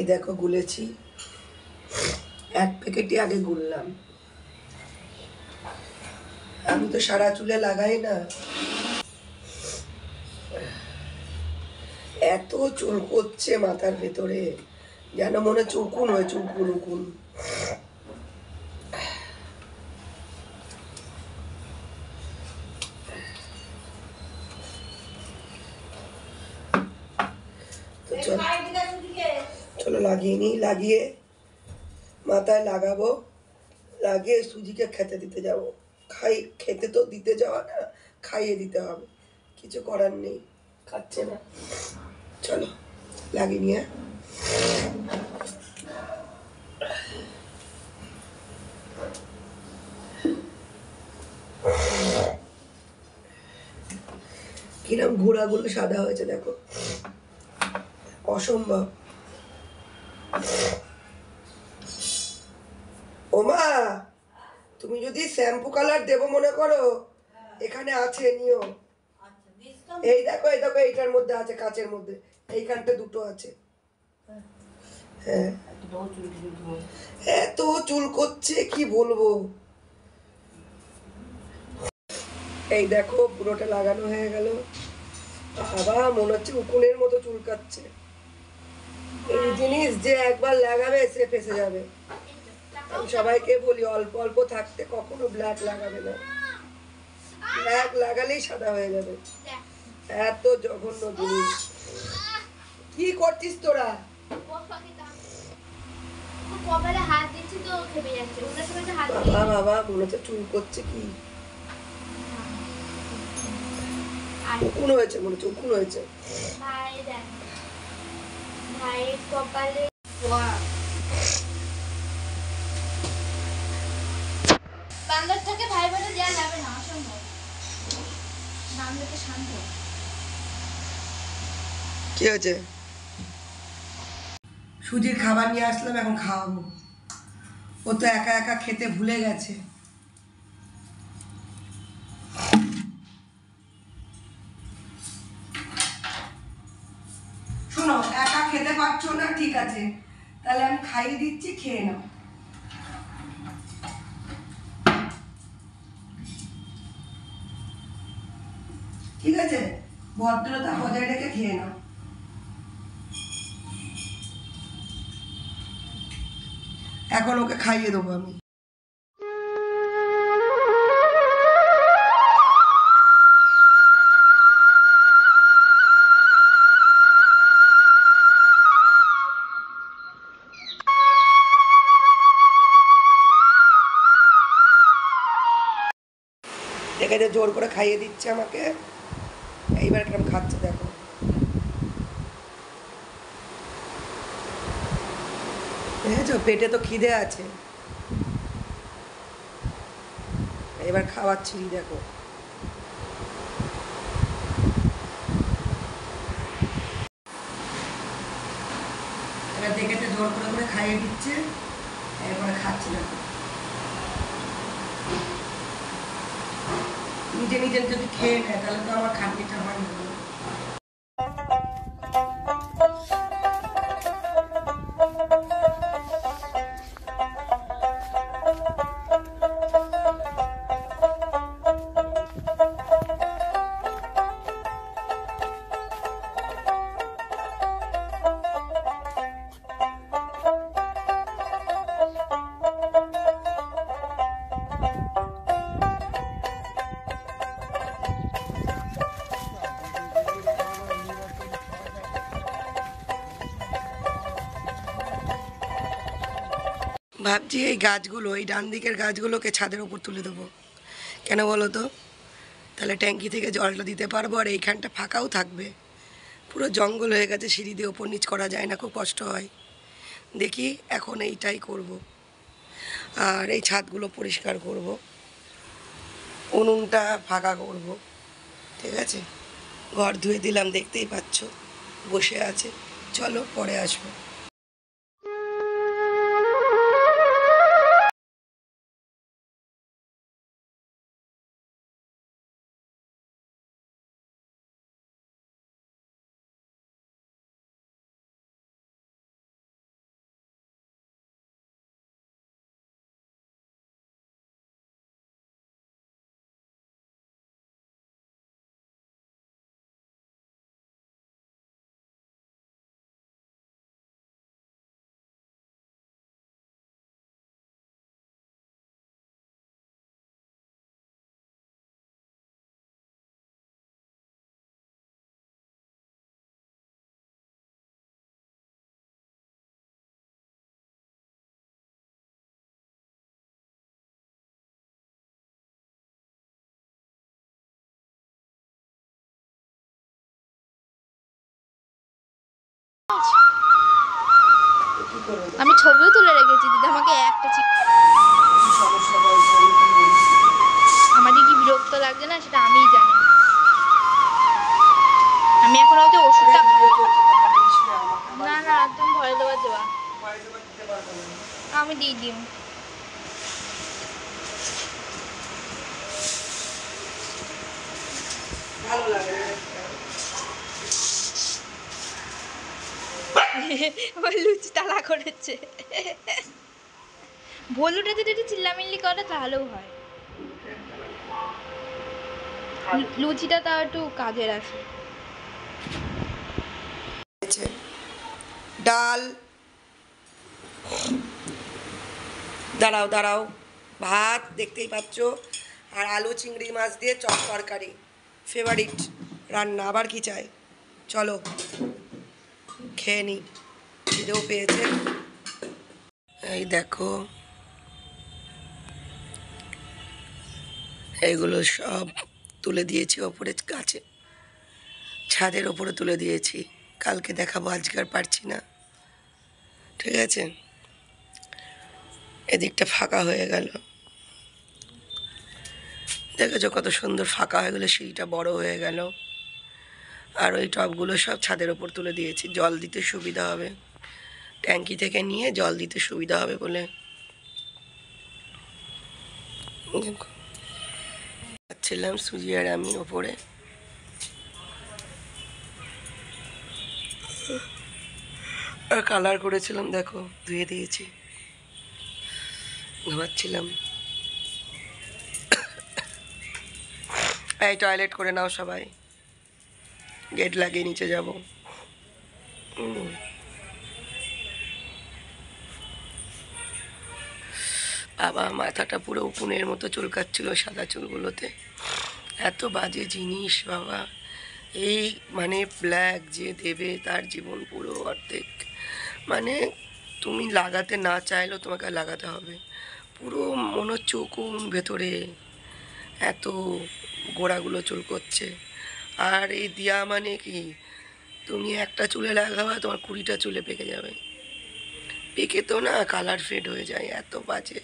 দেখো গুলেছি, এক প্যাকেটই আগে গুললাম। আমি তো সারা চুলে লাগাই না, এত চুল করছে মাথার ভেতরে, যেন মনে হচ্ছে উকুন হয়েছে, উকুন উকুন। চলো লাগিয়ে নিই, লাগিয়ে মাথায় লাগাবো, লাগিয়ে সুজিকে খেতে দিতে যাব। খেতে তো দিতে যাওয়া না, খাইয়ে দিতে হবে, কিছু করার নেই, খাচ্ছে না। চলো লাগিয়ে নিয়ে কিরম ঘোড়াগুলো সাদা হয়েছে দেখো, অসম্ভব। ওমা, তুমি যদি শ্যাম্পু কালার দেবো মনে করো, এখানে আছে, নিও। এই দেখো, এই দেখো, এইটার মধ্যে আছে, কাচের মধ্যে, এইখানটা দুটো আছে। হ্যাঁ, এত চুল করছে কি বলবো। এই দেখো পুরোটা লাগানো হয়ে গেল। বাবা, মনে হচ্ছে উকুনের মতো চুলকাচ্ছে। এই জিনিস যে একবার লাগাবে সে ফেসে যাবে। আমি সবাইকে বলি অল্প অল্প থাকতে কখনো ব্ল্যাক লাগাবে না, ব্ল্যাক লাগালেই সাদা হয়ে যাবে। এত জঘন্য জিনিস। কি করছিস তোরা? বাবা, মনে হচ্ছে চুল করছে কি, উকুন হয়েছে, মনে হচ্ছে উকুন হয়েছে। বান্দরটাকে ভাই বলে দেওয়া যাবে না, অসম্ভব। বান্দরটা শান্ত। কি হয়েছে? সুজির খাবার নিয়ে আসলাম, এখন খাওয়াবো। ও তো একা একা খেতে ভুলে গেছে। শোনো, একা খেতে পারছো না, ঠিক আছে, তাহলে আমি খাইয়ে দিচ্ছি, খেয়ে নাও। ঠিক আছে, ভদ্রতা বজায় রেখে খেয়ে নাও। এখন ওকে খাইয়ে দেবো আমি। দেখে যে জোর করে খাইয়ে দিচ্ছে আমাকে, এইবার কেমন খাচ্ছে দেখো। দেখেছো, পেটে তো খিদে আছে, এবার খাওয়াচ্ছি দেখো। এবার দেখেছে জোর করে করে খাইয়ে দিচ্ছে, এরপরে খাচ্ছে দেখো। নিজে নিজে যদি খেয়ে নেয় তাহলে তো আমার খাটনিটা হয় না। ভাবছি এই গাছগুলো, এই ডান দিকের গাছগুলোকে ছাদের উপর তুলে দেবো। কেন বলো তো? তাহলে ট্যাঙ্কি থেকে জলটা দিতে পারবো, আর এইখানটা ফাঁকাও থাকবে। পুরো জঙ্গল হয়ে গেছে, সিঁড়ি দিয়ে ওপর নিচ করা যায় না, খুব কষ্ট হয়। দেখি এখন এইটাই করব। আর এই ছাদগুলো পরিষ্কার করব, উনুনটা ফাঁকা করব। ঠিক আছে, ঘর ধুয়ে দিলাম, দেখতেই পাচ্ছ বসে আছে। চলো পরে আসবো। কি করবো? আমি ছবিও তুলে রেখেছি, দিদি আমাকে একটা কি সমস্যা বলছো? আমি কি করি? আমার যে কি বিরক্ত লাগছে না সেটা আমিই জানি। আমি এখন হয়তো ওষুধটা ভিডিও চলছে, কথা বলিস না আমাকে আবার। না না একদম ভয় দেওয়া দেওয়া ভয় দেওয়া দিতে পারবো না। আমি দিয়ে দিই। ভালো লাগে না। ওই লুচি তালা করেছে। ভলুটা যদি একটু চিল্লামিল্লি করে তাহলেও হয়। লুচিটা তাও একটু কাজের আছে। ডাল, দাঁড়াও দাঁড়াও, ভাত দেখতেই পাচ্ছ, আর আলু চিংড়ি মাছ দিয়ে চপ তরকারি, ফেভারিট রান্না। আবার কি চাই? চলো খেয়ে নি, খিদেও পেয়েছে। এই দেখো, এইগুলো সব তুলে দিয়েছি ওপরে গাছে, ছাদের ওপরে তুলে দিয়েছি, কালকে দেখাবো, আজকে আর পারছি না। ঠিক আছে, এদিকটা ফাঁকা হয়ে গেল, দেখেছো কত সুন্দর ফাঁকা হয়ে গেলো, সিঁড়িটা বড় হয়ে গেল। আর ওই টবগুলো সব ছাদের ওপর তুলে দিয়েছি, জল দিতে সুবিধা হবে, ট্যাঙ্কি থেকে নিয়ে জল দিতে সুবিধা হবে বলে। যাচ্ছিলাম সুজি আর আমি ওপরে, আর কালার করেছিলাম, দেখো ধুয়ে দিয়েছি, ঘুমাচ্ছিলাম। এই টয়লেট করে নাও সবাই, গেট লাগিয়ে নিচে যাব। বাবা, মাথাটা পুরো উকুনের মতো চুলকাচ্ছিল সাদা চুলগুলোতে, এত বাজে জিনিস বাবা। এই মানে ব্ল্যাক যে দেবে তার জীবন পুরো অর্ধেক, মানে তুমি লাগাতে না চাইলেও তোমাকে লাগাতে হবে, পুরো মনে হচ্ছে উকুন ভেতরে, এত গোড়াগুলো চুল করছে। আর এই দিয়া মানে কি, তুমি একটা চুলে লাগাবা তোমার 20টা চুলে পেকে যাবে, পেকে তো না কালার ফেড হয়ে যায়, এত বাজে।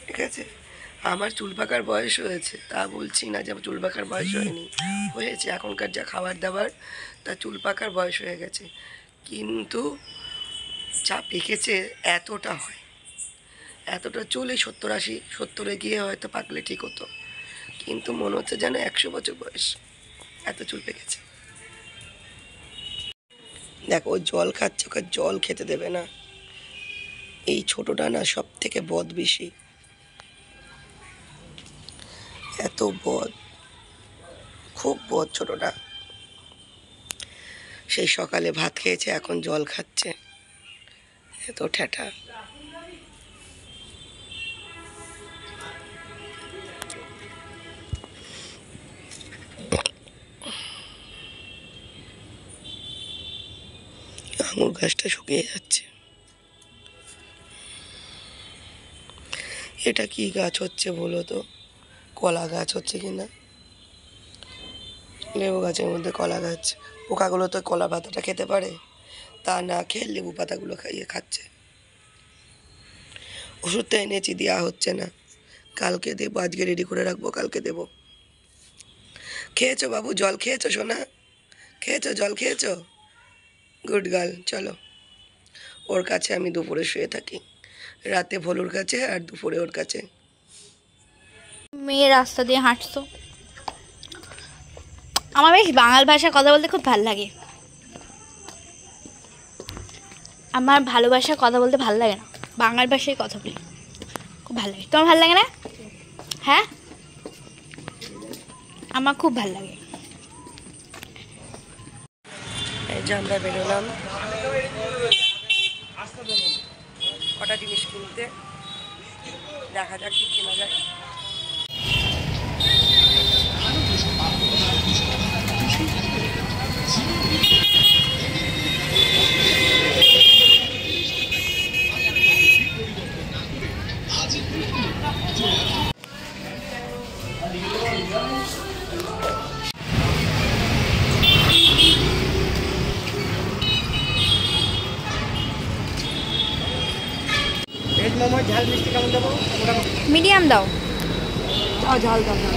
ঠিক আছে, আমার চুল পাকার বয়স হয়েছে, তা বলছি না যে আমার চুল পাকার বয়স হয়নি, হয়েছে, এখনকার যা খাবার দাবার তা চুল পাকার বয়স হয়ে গেছে, কিন্তু যা পেকেছে এতটা হয়, এতটা চুল এই 70-80, 70-এ গিয়ে হয়তো পাকলে ঠিক হতো, কিন্তু মনে হচ্ছে যেন 100 বছর বয়স, এত চুল পেকেছে। দেখো ও জল খাচ্ছে, ওকে জল খেতে দেবে না, এই ছোটটা না সব থেকে বদ বেশি, এত বদ, খুব বদ ছোটটা। সেই সকালে ভাত খেয়েছে, এখন জল খাচ্ছে, এত ঠ্যাটা। আঙুর গাছটা শুকিয়ে যাচ্ছে। এটা কি গাছ হচ্ছে বলো তো? কলা গাছ হচ্ছে কি না? লেবু গাছের মধ্যে কলা গাছ। পোকাগুলো তো কলা পাতাটা খেতে পারে, তা না খেয়ে লেবু পাতাগুলো খাইয়ে খাচ্ছে। ওষুধটা এনেছি, দেওয়া হচ্ছে না, কালকে দেবো, আজকে রেডি করে রাখবো, কালকে দেবো। খেয়েছো বাবু? জল খেয়েছো সোনা? খেয়েছো? জল খেয়েছো? Good girl. চলো, ওর কাছে আমি দুপুরে শুয়ে থাকি, রাতে ভলুর কাছে আর দুপুরে ওর কাছে। মেয়ে রাস্তা দিয়ে হাঁটতো। আমার বেশ বাঙাল ভাষায় কথা বলতে খুব ভালো লাগে। আমার ভালোবাসায় কথা বলতে ভালো লাগে না, বাঙাল ভাষায় কথা বলি, খুব ভালো লাগে। তোমার ভালো লাগে না? হ্যাঁ, আমার খুব ভালো লাগে। এই যে আমরা বেরোলাম কটা জিনিস কিনতে, দেখা যাক কি কেনা যায়। তোমার ঝাল মিষ্টি কেমন দেবো? মিডিয়াম দাও। দাও ঝাল দাও ঝাল।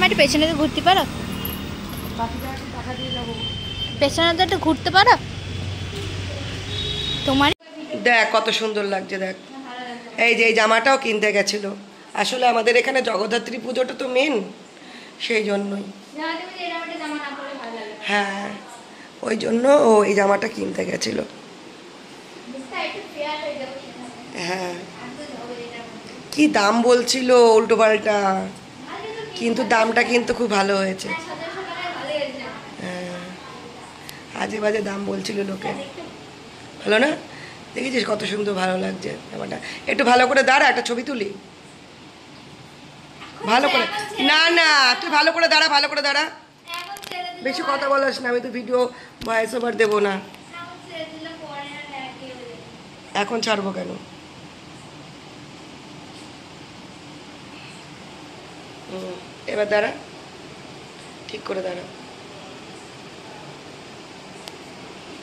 একটু পেছনে তো ঘুরতে পারো, বাকিটা এখন টাকা দিয়ে যাবো। পেছনে তো একটু ঘুরতে পারো তোমার। দেখ কত সুন্দর লাগছে দেখ। এই যে এই জামাটাও কিনতে গেছিল, আসলে আমাদের এখানে জগদ্ধাত্রী পুজোটা তো মেন, সেই জন্যই। হ্যাঁ, ওই জন্য ও এই জামাটা কিনতে গেছিল। হ্যাঁ, কি দাম বলছিল উল্টো পাল্টা, কিন্তু দামটা কিন্তু খুব ভালো হয়েছে। হ্যাঁ, আজে বাজে দাম বলছিল লোকে, ভালো না? দেখেছিস কত সুন্দর ভালো লাগছে জামাটা। একটু ভালো করে দাঁড়া, একটা ছবি তুলি ভালো করে। না না, তুই ভালো করে দাঁড়া, ভালো করে দাঁড়া, বেশি কথা বলাস না, আমি তো ভিডিও ভয়েস ওভার দেবো না। এখন ছাড়বো কেন? এবার দাঁড়া, ঠিক করে দাঁড়া।